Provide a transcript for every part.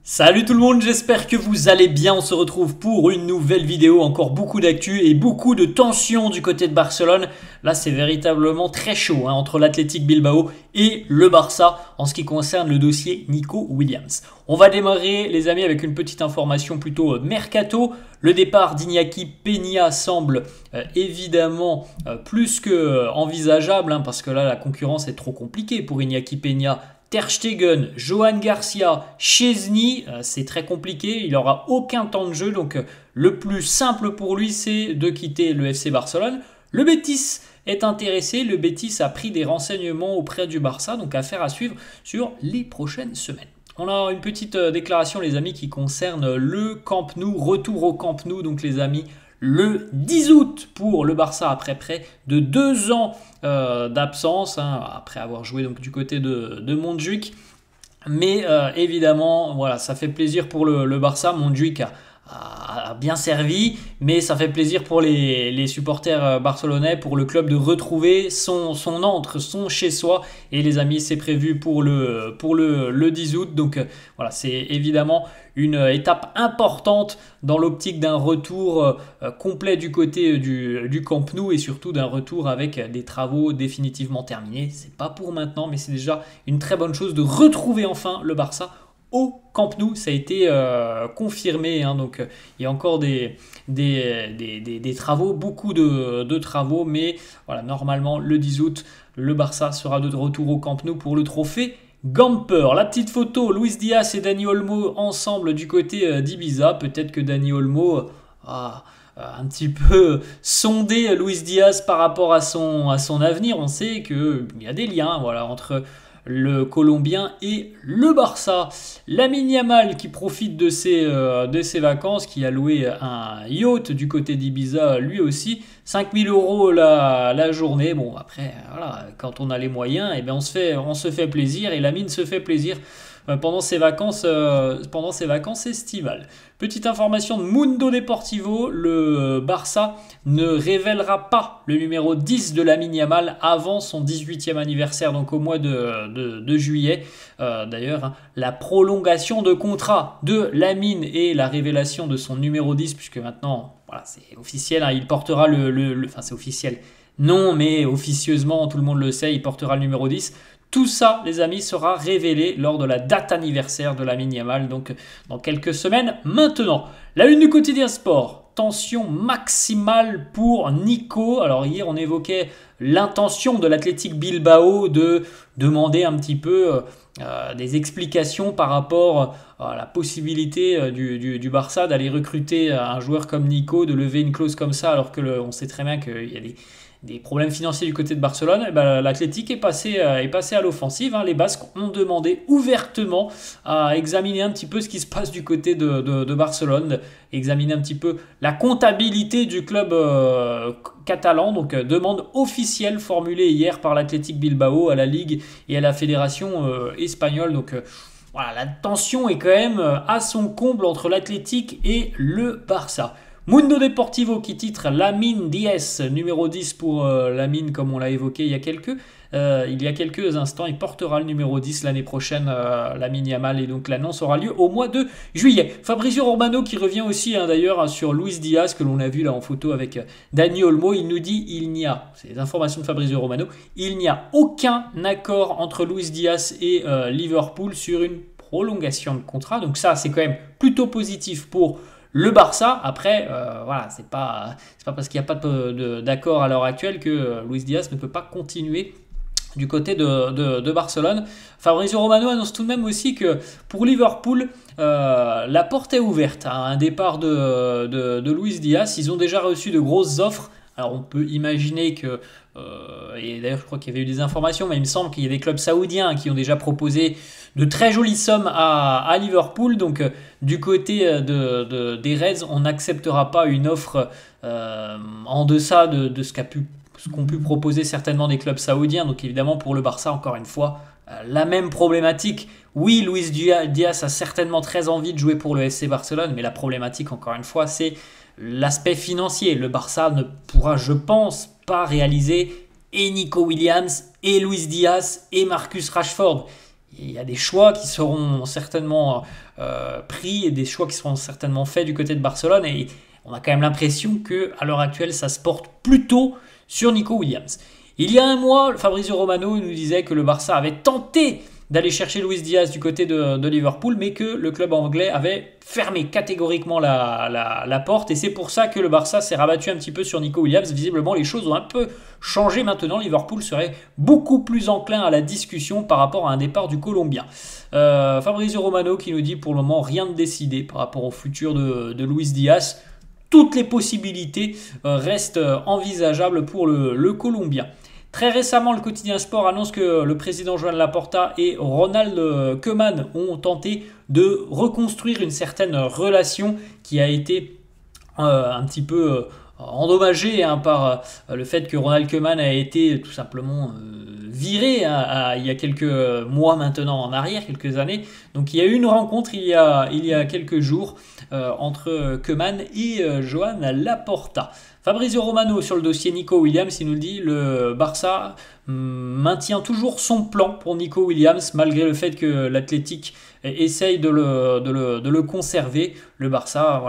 Salut tout le monde, j'espère que vous allez bien. On se retrouve pour une nouvelle vidéo, encore beaucoup d'actu et beaucoup de tension du côté de Barcelone. Là, c'est véritablement très chaud entre l'Athletic Bilbao et le Barça en ce qui concerne le dossier Nico Williams. On va démarrer, les amis, avec une petite information plutôt mercato. Le départ d'Iñaki Peña semble évidemment plus que envisageable parce que là, la concurrence est trop compliquée pour Iñaki Peña. Ter Stegen, Johan Garcia, Chesney, c'est très compliqué, il n'aura aucun temps de jeu, donc le plus simple pour lui, c'est de quitter le FC Barcelone. Le Betis est intéressé, le Betis a pris des renseignements auprès du Barça, donc affaire à suivre sur les prochaines semaines. On a une petite déclaration, les amis, qui concerne le Camp Nou, retour au Camp Nou, donc les amis, le 10 août pour le Barça après près de 2 ans d'absence, après avoir joué donc du côté de Montjuïc. Mais évidemment, voilà, ça fait plaisir pour le Barça. Montjuïc a bien servi, mais ça fait plaisir pour les supporters barcelonais, pour le club de retrouver son antre, son chez-soi. Et les amis, c'est prévu pour le 10 août. Donc voilà, c'est évidemment une étape importante dans l'optique d'un retour complet du côté du Camp Nou et surtout d'un retour avec des travaux définitivement terminés. C'est pas pour maintenant, mais c'est déjà une très bonne chose de retrouver enfin le Barça au Camp Nou. Ça a été confirmé, donc il y a encore des travaux, beaucoup de travaux, mais voilà, normalement le 10 août, le Barça sera de retour au Camp Nou pour le trophée Gamper. La petite photo, Luis Diaz et Dani Olmo ensemble du côté d'Ibiza. Peut-être que Dani Olmo a un petit peu sondé Luis Diaz par rapport à son avenir. On sait qu'il y a des liens entre le Colombien et le Barça. Lamine Yamal qui profite de ses vacances, qui a loué un yacht du côté d'Ibiza lui aussi, 5 000 € la journée. Bon, après, voilà, quand on a les moyens, on se fait plaisir, et Lamine se fait plaisir pendant ses vacances estivales. Petite information de Mundo Deportivo, le Barça ne révélera pas le numéro 10 de Lamine Yamal avant son 18e anniversaire, donc au mois de juillet. D'ailleurs, la prolongation de contrat de Lamine et la révélation de son numéro 10, puisque maintenant, voilà, c'est officiel, il portera enfin, c'est officiel. Non, mais officieusement, tout le monde le sait, il portera le numéro 10. Tout ça, les amis, sera révélé lors de la date anniversaire de Lamine Yamal, donc dans quelques semaines maintenant. La une du quotidien sport, tension maximale pour Nico. Alors hier, on évoquait l'intention de l'Athletic Bilbao de demander un petit peu des explications par rapport à la possibilité du Barça d'aller recruter un joueur comme Nico, de lever une clause comme ça, alors que on sait très bien qu'il y a des problèmes financiers du côté de Barcelone. L'Athletic est passé à l'offensive. Les Basques ont demandé ouvertement à examiner un petit peu ce qui se passe du côté de Barcelone, examiner un petit peu la comptabilité du club catalan. Donc demande officielle formulée hier par l'Athletic Bilbao à la Ligue et à la Fédération espagnole. Donc voilà, la tension est quand même à son comble entre l'Athletic et le Barça. Mundo Deportivo qui titre Lamine Diaz, numéro 10 pour Lamine, comme on l'a évoqué il y a quelques instants. Il portera le numéro 10 l'année prochaine, Lamine Yamal, et donc l'annonce aura lieu au mois de juillet. Fabrizio Romano qui revient aussi d'ailleurs sur Luis Diaz, que l'on a vu là en photo avec Dani Olmo. Il nous dit c'est les informations de Fabrizio Romano, il n'y a aucun accord entre Luis Diaz et Liverpool sur une prolongation de contrat. Donc ça, c'est quand même plutôt positif pour le Barça. Après, voilà, c'est pas parce qu'il n'y a pas d'accord à l'heure actuelle que Luis Diaz ne peut pas continuer du côté de Barcelone. Fabrizio Romano annonce tout de même aussi que pour Liverpool, la porte est ouverte à un départ de Luis Diaz. Ils ont déjà reçu de grosses offres. Alors on peut imaginer que, et d'ailleurs je crois qu'il y avait eu des informations, mais il me semble qu'il y a des clubs saoudiens qui ont déjà proposé de très jolies sommes à Liverpool. Donc du côté des Reds, on n'acceptera pas une offre en deçà de ce qu'ont pu proposer certainement des clubs saoudiens. Donc évidemment pour le Barça, encore une fois, la même problématique. Oui, Luis Diaz a certainement très envie de jouer pour le FC Barcelone, mais la problématique, encore une fois, c'est l'aspect financier. Le Barça ne pourra, je pense, pas réaliser et Nico Williams, et Luis Diaz, et Marcus Rashford. il y a des choix qui seront certainement pris et des choix qui seront certainement faits du côté de Barcelone. Et on a quand même l'impression qu'à l'heure actuelle, ça se porte plutôt sur Nico Williams. Il y a un mois, Fabrizio Romano nous disait que le Barça avait tenté d'aller chercher Luis Diaz du côté de Liverpool, mais que le club anglais avait fermé catégoriquement la porte. Et c'est pour ça que le Barça s'est rabattu un petit peu sur Nico Williams. Visiblement, les choses ont un peu changé maintenant. Liverpool serait beaucoup plus enclin à la discussion par rapport à un départ du Colombien. Fabrizio Romano qui nous dit pour le moment rien de décidé par rapport au futur de Luis Diaz. Toutes les possibilités restent envisageables pour le Colombien. Très récemment, le quotidien Sport annonce que le président Joan Laporta et Ronald Koeman ont tenté de reconstruire une certaine relation qui a été un petit peu endommagée par le fait que Ronald Koeman a été tout simplement viré il y a quelques mois maintenant en arrière, quelques années. Donc il y a eu une rencontre il y a quelques jours entre Koeman et Joan Laporta. Fabrizio Romano sur le dossier Nico Williams, il nous dit le Barça maintient toujours son plan pour Nico Williams malgré le fait que l'Athletic essaye de le conserver. Le Barça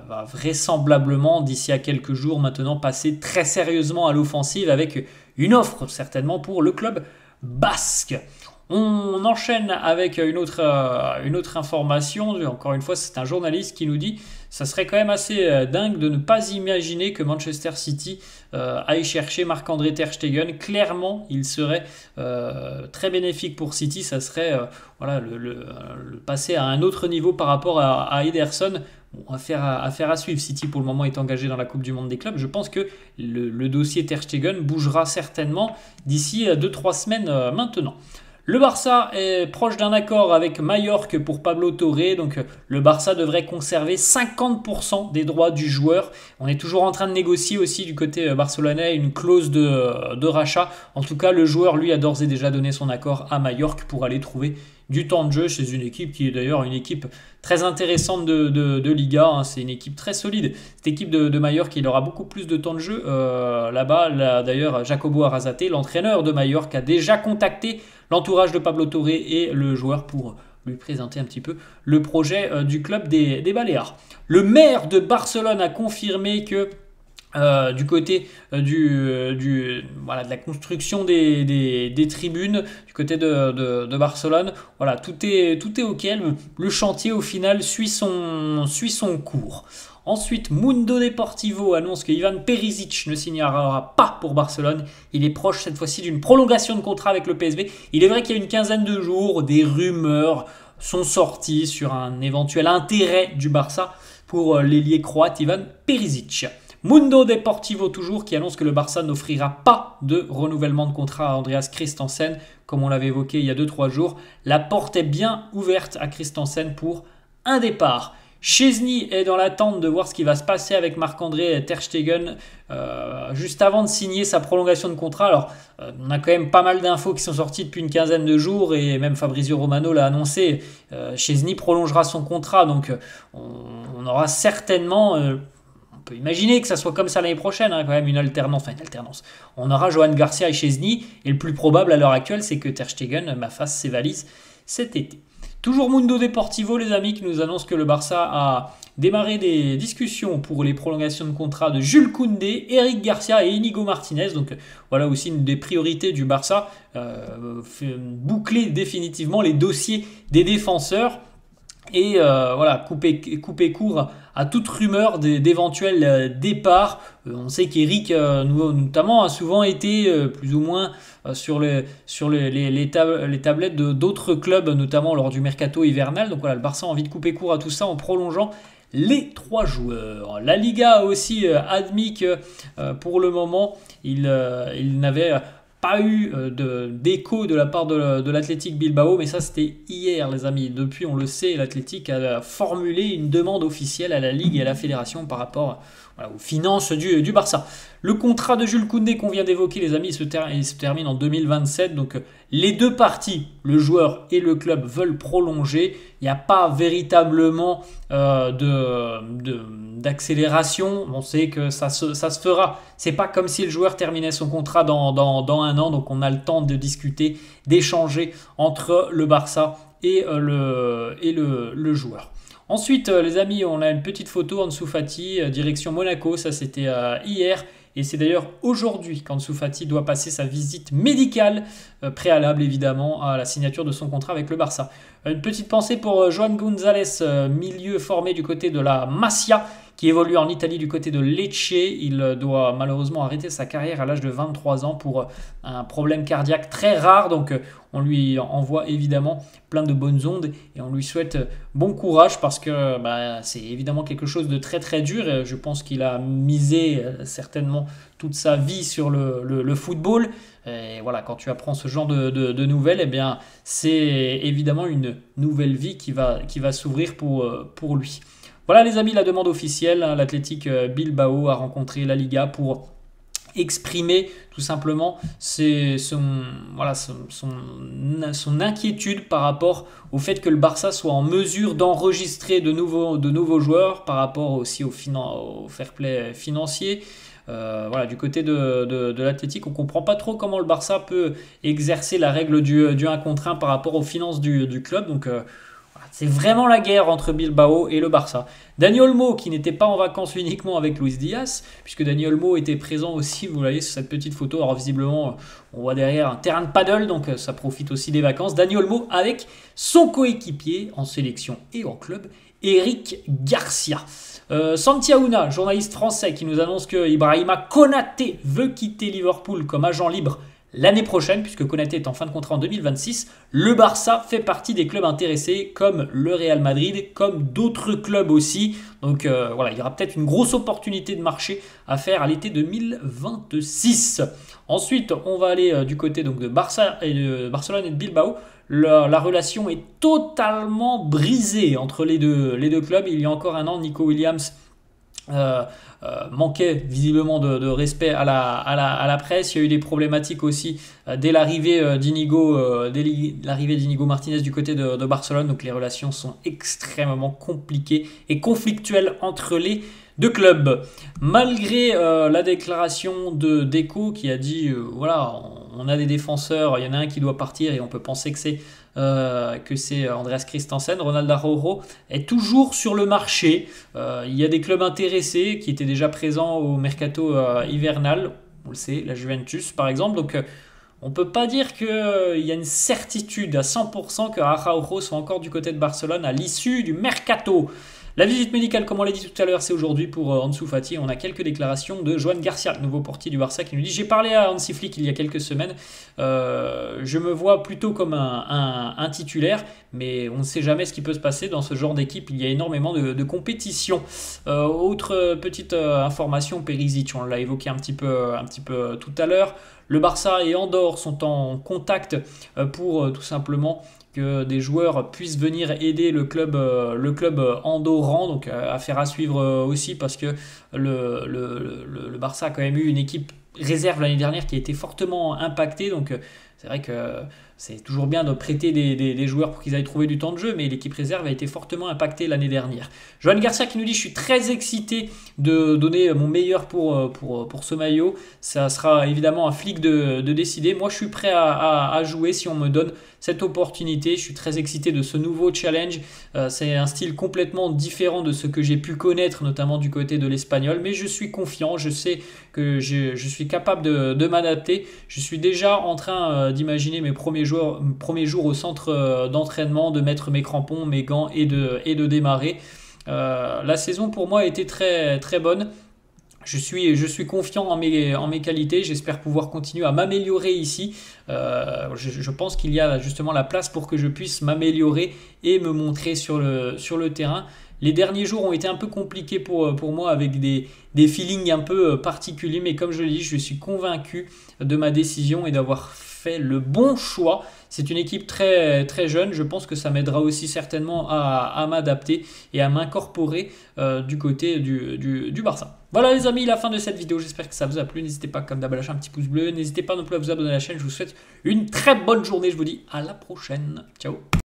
va vraisemblablement d'ici à quelques jours maintenant passer très sérieusement à l'offensive avec une offre certainement pour le club basque. On enchaîne avec une autre information. Encore une fois, c'est un journaliste qui nous dit ça serait quand même assez dingue de ne pas imaginer que Manchester City aille chercher Marc-André Ter Stegen. Clairement, il serait très bénéfique pour City. Ça serait le passer à un autre niveau par rapport à Ederson. Bon, affaire à suivre. City pour le moment est engagé dans la Coupe du Monde des clubs. Je pense que le dossier Ter Stegen bougera certainement d'ici 2-3 semaines maintenant. Le Barça est proche d'un accord avec Mallorca pour Pablo Torre, donc le Barça devrait conserver 50% des droits du joueur. On est toujours en train de négocier aussi du côté barcelonais une clause de rachat. En tout cas, le joueur lui a d'ores et déjà donné son accord à Mallorca pour aller trouver du temps de jeu chez une équipe qui est d'ailleurs une équipe très intéressante de Liga. C'est une équipe très solide. Cette équipe de Mallorca, il aura beaucoup plus de temps de jeu là-bas. D'ailleurs, Jacobo Arrasate, l'entraîneur de Mallorca, a déjà contacté l'entourage de Pablo Torre et le joueur pour lui présenter un petit peu le projet du club des Baléares. Le maire de Barcelone a confirmé que du côté de la construction des tribunes du côté de Barcelone, voilà, tout est ok. Le chantier au final suit son cours. Ensuite, Mundo Deportivo annonce que Ivan Perisic ne signera pas pour Barcelone. Il est proche cette fois-ci d'une prolongation de contrat avec le PSV. Il est vrai qu'il y a une quinzaine de jours, des rumeurs sont sorties sur un éventuel intérêt du Barça pour l'ailier croate Ivan Perisic. Mundo Deportivo toujours qui annonce que le Barça n'offrira pas de renouvellement de contrat à Andreas Christensen. Comme on l'avait évoqué il y a 2-3 jours, la porte est bien ouverte à Christensen pour un départ. Chesney est dans l'attente de voir ce qui va se passer avec Marc-André Ter Stegen juste avant de signer sa prolongation de contrat. Alors, on a quand même pas mal d'infos qui sont sorties depuis une quinzaine de jours et même Fabrizio Romano l'a annoncé. Chesney prolongera son contrat, donc on aura certainement... on peut imaginer que ça soit comme ça l'année prochaine, quand même une alternance. On aura Johan Garcia et Chesney et le plus probable à l'heure actuelle, c'est que Ter Stegen fasse ses valises cet été. Toujours Mundo Deportivo, les amis, qui nous annonce que le Barça a démarré des discussions pour les prolongations de contrat de Jules Koundé, Eric Garcia et Inigo Martinez. Donc voilà aussi une des priorités du Barça, boucler définitivement les dossiers des défenseurs. Et couper court à toute rumeur d'éventuels départs. On sait qu'Eric, notamment, a souvent été plus ou moins sur les tablettes d'autres clubs, notamment lors du mercato hivernal. Donc voilà, le Barça a envie de couper court à tout ça en prolongeant les 3 joueurs. La Liga a aussi admis que pour le moment, il n'avait pas eu d'écho de la part de l'Athletic Bilbao, mais ça c'était hier les amis. Depuis on le sait, l'Athletic a formulé une demande officielle à la Ligue et à la Fédération par rapport aux finances du Barça. Le contrat de Jules Koundé qu'on vient d'évoquer les amis, il se termine en 2027, donc Les deux parties, le joueur et le club, veulent prolonger. Il n'y a pas véritablement d'accélération. On sait que ça se fera. C'est pas comme si le joueur terminait son contrat dans un an. Donc on a le temps de discuter, d'échanger entre le Barça et le joueur. Ensuite, les amis, on a une petite photo Ansu Fati, direction Monaco. Ça, c'était hier. Et c'est d'ailleurs aujourd'hui qu'Ansu Fati doit passer sa visite médicale, préalable évidemment à la signature de son contrat avec le Barça. Une petite pensée pour Joan González, milieu formé du côté de la Masia, qui évolue en Italie du côté de Lecce. Il doit malheureusement arrêter sa carrière à l'âge de 23 ans pour un problème cardiaque très rare. Donc on lui envoie évidemment plein de bonnes ondes et on lui souhaite bon courage parce que c'est évidemment quelque chose de très très dur. Et je pense qu'il a misé certainement toute sa vie sur le football. Et voilà, quand tu apprends ce genre de nouvelles, eh bien, c'est évidemment une nouvelle vie qui va s'ouvrir pour lui. Voilà les amis, la demande officielle. L'Athletic Bilbao a rencontré la Liga pour exprimer tout simplement son inquiétude par rapport au fait que le Barça soit en mesure d'enregistrer de nouveaux joueurs par rapport aussi au fair play financier. Du côté de l'Athletic, on ne comprend pas trop comment le Barça peut exercer la règle du 1 contre 1 par rapport aux finances du club. Donc c'est vraiment la guerre entre Bilbao et le Barça. Dani Olmo, qui n'était pas en vacances uniquement avec Luis Diaz, puisque Dani Olmo était présent aussi, vous voyez sur cette petite photo. Alors visiblement, on voit derrière un terrain de paddle, donc ça profite aussi des vacances. Dani Olmo avec son coéquipier en sélection et en club, Eric Garcia. Santi Aouna, journaliste français, qui nous annonce que Ibrahima Konaté veut quitter Liverpool comme agent libre l'année prochaine, puisque Konaté est en fin de contrat en 2026. Le Barça fait partie des clubs intéressés, comme le Real Madrid, comme d'autres clubs aussi. Donc il y aura peut-être une grosse opportunité de marché à faire à l'été 2026. Ensuite, on va aller du côté donc, de Barcelone et de Bilbao. La relation est totalement brisée entre les deux clubs. Il y a encore un an, Nico Williams manquait visiblement de respect à la presse. Il y a eu des problématiques aussi dès l'arrivée d'Inigo Martinez du côté de Barcelone. Donc les relations sont extrêmement compliquées et conflictuelles entre les deux clubs. Malgré la déclaration de Deco qui a dit on a des défenseurs, il y en a un qui doit partir et on peut penser que c'est Andreas Christensen. Ronald Araujo est toujours sur le marché. Il y a des clubs intéressés qui étaient déjà présents au mercato hivernal. On le sait, la Juventus par exemple. Donc on ne peut pas dire qu'il y a une certitude à 100% que Araujo soit encore du côté de Barcelone à l'issue du mercato. La visite médicale, comme on l'a dit tout à l'heure, c'est aujourd'hui pour Ansu Fati. On a quelques déclarations de Joan Garcia, le nouveau portier du Barça, qui nous dit « J'ai parlé à Hansi Flick il y a quelques semaines. Je me vois plutôt comme un titulaire, mais on ne sait jamais ce qui peut se passer dans ce genre d'équipe. Il y a énormément de compétition. » Autre petite information, Perisic, on l'a évoqué un petit peu tout à l'heure. Le Barça et Andorre sont en contact pour tout simplement que des joueurs puissent venir aider le club andorran, donc affaire à suivre aussi parce que le Barça a quand même eu une équipe réserve l'année dernière qui a été fortement impactée, donc c'est vrai que c'est toujours bien de prêter des joueurs pour qu'ils aillent trouver du temps de jeu, mais l'équipe réserve a été fortement impactée l'année dernière. Joan Garcia qui nous dit « Je suis très excité de donner mon meilleur pour ce maillot. Ça sera évidemment à Flick de décider. Moi, je suis prêt à jouer si on me donne cette opportunité. Je suis très excité de ce nouveau challenge. C'est un style complètement différent de ce que j'ai pu connaître, notamment du côté de l'espagnol. Mais je suis confiant. Je sais que je suis capable de m'adapter. Je suis déjà en train d'imaginer mes premiers jours au centre d'entraînement, de mettre mes crampons, mes gants et de démarrer. La saison pour moi a été très, très bonne. Je suis confiant en mes qualités, j'espère pouvoir continuer à m'améliorer ici. Je pense qu'il y a justement la place pour que je puisse m'améliorer et me montrer sur le terrain. Les derniers jours ont été un peu compliqués pour moi avec des feelings un peu particuliers, mais comme je l'ai dit, je suis convaincu de ma décision et d'avoir fait le bon choix. C'est une équipe très, très jeune, je pense que ça m'aidera aussi certainement à m'adapter et à m'incorporer du côté du Barça. Voilà les amis, la fin de cette vidéo, j'espère que ça vous a plu. N'hésitez pas comme d'hab à lâcher un petit pouce bleu, n'hésitez pas non plus à vous abonner à la chaîne. Je vous souhaite une très bonne journée, je vous dis à la prochaine, ciao.